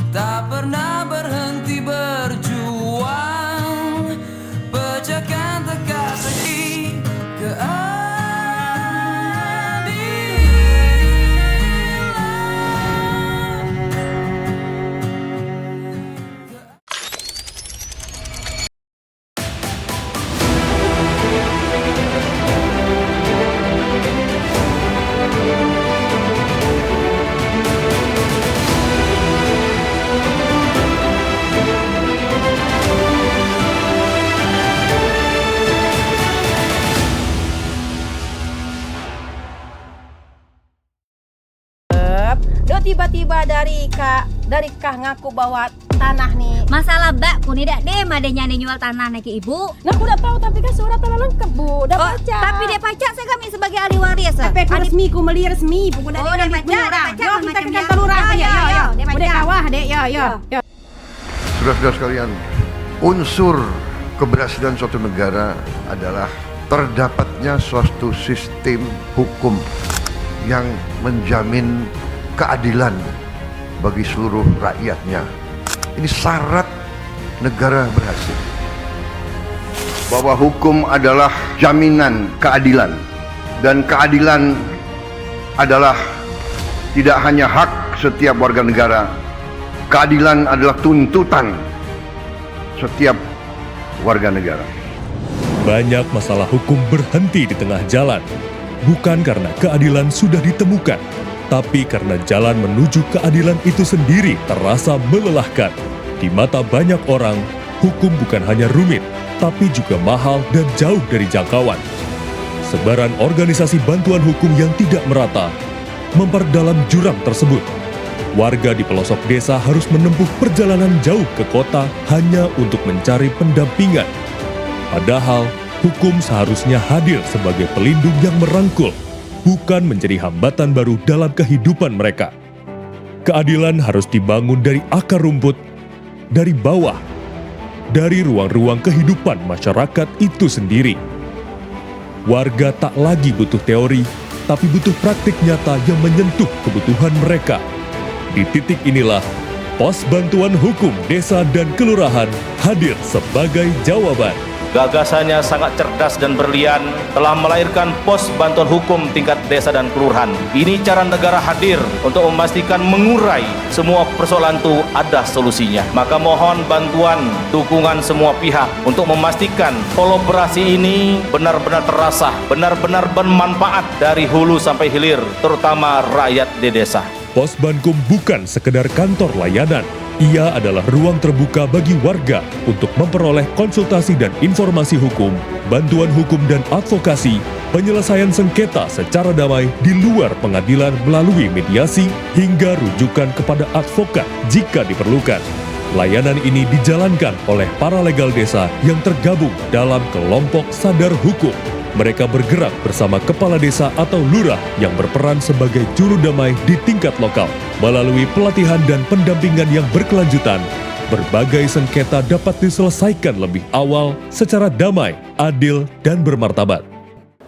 tak pernah berhenti berjuang, pecahkan teka-teki keadilan. Tiba-tiba dari kah ngaku bawa tanah nih. Masalah bak pun tidak deh madanya jual tanah nih ke ibu. Nah, aku udah tahu tapi kan surat tanah lengkap bu, udah baca. Tapi dia pacak saya kami sebagai ahli waris. Tapi aku resmi, ku meli resmi, pokoknya udah baca. Yo kita ke kantor lurah ya. Udah kawah dek, yo. Saudara-saudara sekalian, unsur keberhasilan suatu negara adalah terdapatnya suatu sistem hukum yang menjamin keadilan bagi seluruh rakyatnya. Ini syarat negara berhasil. Bahwa hukum adalah jaminan keadilan, dan keadilan adalah tidak hanya hak setiap warga negara. Keadilan adalah tuntutan setiap warga negara. Banyak masalah hukum berhenti di tengah jalan, bukan karena keadilan sudah ditemukan, tapi karena jalan menuju keadilan itu sendiri terasa melelahkan. Di mata banyak orang, hukum bukan hanya rumit, tapi juga mahal dan jauh dari jangkauan. Sebaran organisasi bantuan hukum yang tidak merata memperdalam jurang tersebut. Warga di pelosok desa harus menempuh perjalanan jauh ke kota hanya untuk mencari pendampingan. Padahal, hukum seharusnya hadir sebagai pelindung yang merangkul, bukan menjadi hambatan baru dalam kehidupan mereka. Keadilan harus dibangun dari akar rumput, dari bawah, dari ruang-ruang kehidupan masyarakat itu sendiri. Warga tak lagi butuh teori, tapi butuh praktik nyata yang menyentuh kebutuhan mereka. Di titik inilah, Pos Bantuan Hukum Desa dan Kelurahan hadir sebagai jawaban. Gagasannya sangat cerdas dan brilian, telah melahirkan pos bantuan hukum tingkat desa dan kelurahan. Ini cara negara hadir untuk memastikan mengurai semua persoalan itu ada solusinya. Maka mohon bantuan, dukungan semua pihak untuk memastikan kolaborasi ini benar-benar terasa, benar-benar bermanfaat dari hulu sampai hilir, terutama rakyat di desa. Pos Bankum bukan sekedar kantor layanan. Ia adalah ruang terbuka bagi warga untuk memperoleh konsultasi dan informasi hukum, bantuan hukum dan advokasi, penyelesaian sengketa secara damai di luar pengadilan melalui mediasi, hingga rujukan kepada advokat jika diperlukan. Layanan ini dijalankan oleh para legal desa yang tergabung dalam kelompok sadar hukum. Mereka bergerak bersama kepala desa atau lurah yang berperan sebagai juru damai di tingkat lokal. Melalui pelatihan dan pendampingan yang berkelanjutan, berbagai sengketa dapat diselesaikan lebih awal secara damai, adil, dan bermartabat.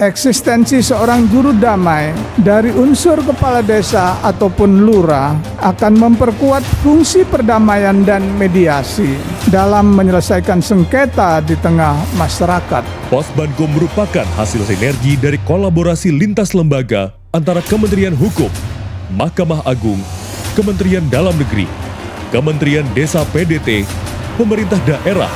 Eksistensi seorang juru damai dari unsur kepala desa ataupun lurah akan memperkuat fungsi perdamaian dan mediasi dalam menyelesaikan sengketa di tengah masyarakat. Pos Bankum merupakan hasil sinergi dari kolaborasi lintas lembaga antara Kementerian Hukum, Mahkamah Agung, Kementerian Dalam Negeri, Kementerian Desa PDT, pemerintah daerah,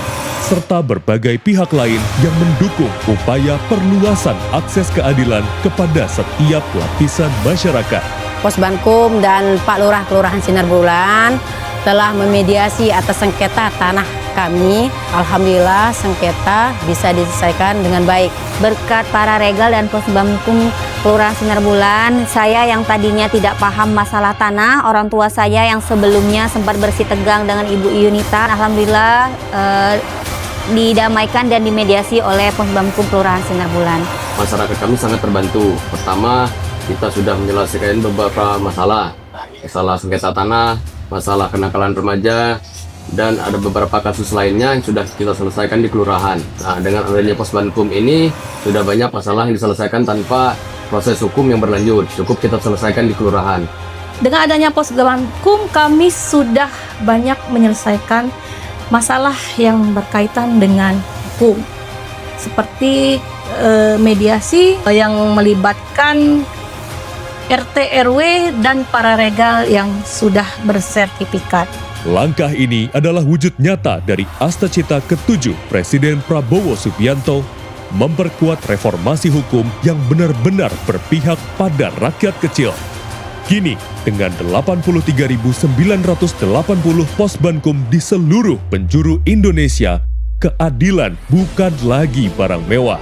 serta berbagai pihak lain yang mendukung upaya perluasan akses keadilan kepada setiap lapisan masyarakat. Pos Bankum dan Pak Lurah Kelurahan Sinar Bulan telah memediasi atas sengketa tanah kami. Alhamdulillah sengketa bisa diselesaikan dengan baik. Berkat para regal dan Pos Bankum Kelurahan Sinar Bulan, saya yang tadinya tidak paham masalah tanah, orang tua saya yang sebelumnya sempat bersitegang dengan Ibu Yunita, alhamdulillah didamaikan dan dimediasi oleh Pos Bankum Kelurahan Sinar Bulan. Masyarakat kami sangat terbantu. Pertama, kita sudah menyelesaikan beberapa masalah sengketa tanah, masalah kenakalan remaja, dan ada beberapa kasus lainnya yang sudah kita selesaikan di kelurahan. Nah, dengan adanya Pos Bankum ini, sudah banyak masalah yang diselesaikan tanpa proses hukum yang berlanjut. Cukup kita selesaikan di kelurahan. Dengan adanya Pos Bankum, kami sudah banyak menyelesaikan masalah yang berkaitan dengan hukum, seperti mediasi yang melibatkan RT RW dan para regal yang sudah bersertifikat. Langkah ini adalah wujud nyata dari Astacita ke-7 Presiden Prabowo Subianto memperkuat reformasi hukum yang benar-benar berpihak pada rakyat kecil. Kini, dengan 83.980 posbankum di seluruh penjuru Indonesia, keadilan bukan lagi barang mewah.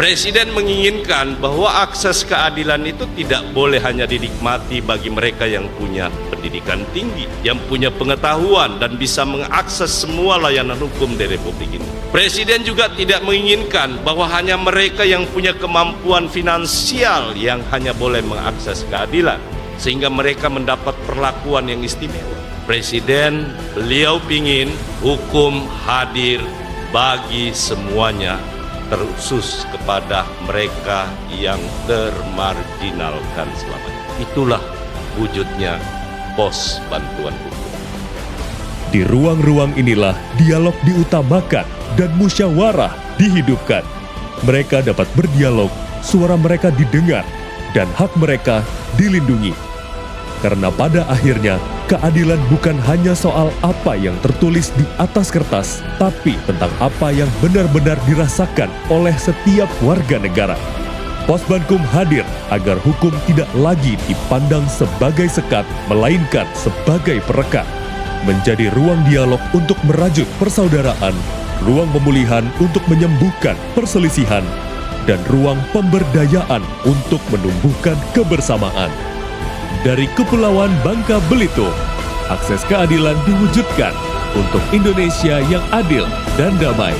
Presiden menginginkan bahwa akses keadilan itu tidak boleh hanya dinikmati bagi mereka yang punya pendidikan tinggi, yang punya pengetahuan dan bisa mengakses semua layanan hukum di Republik ini. Presiden juga tidak menginginkan bahwa hanya mereka yang punya kemampuan finansial yang hanya boleh mengakses keadilan, sehingga mereka mendapat perlakuan yang istimewa. Presiden, beliau ingin hukum hadir bagi semuanya, terkhusus kepada mereka yang termarginalkan selama ini. Itulah wujudnya pos bantuan hukum. Di ruang-ruang inilah dialog diutamakan dan musyawarah dihidupkan. Mereka dapat berdialog, suara mereka didengar, dan hak mereka dilindungi. Karena pada akhirnya, keadilan bukan hanya soal apa yang tertulis di atas kertas, tapi tentang apa yang benar-benar dirasakan oleh setiap warga negara. Posbankum hadir agar hukum tidak lagi dipandang sebagai sekat, melainkan sebagai perekat. Menjadi ruang dialog untuk merajut persaudaraan, ruang pemulihan untuk menyembuhkan perselisihan, dan ruang pemberdayaan untuk menumbuhkan kebersamaan. Dari Kepulauan Bangka Belitung, akses keadilan diwujudkan untuk Indonesia yang adil dan damai.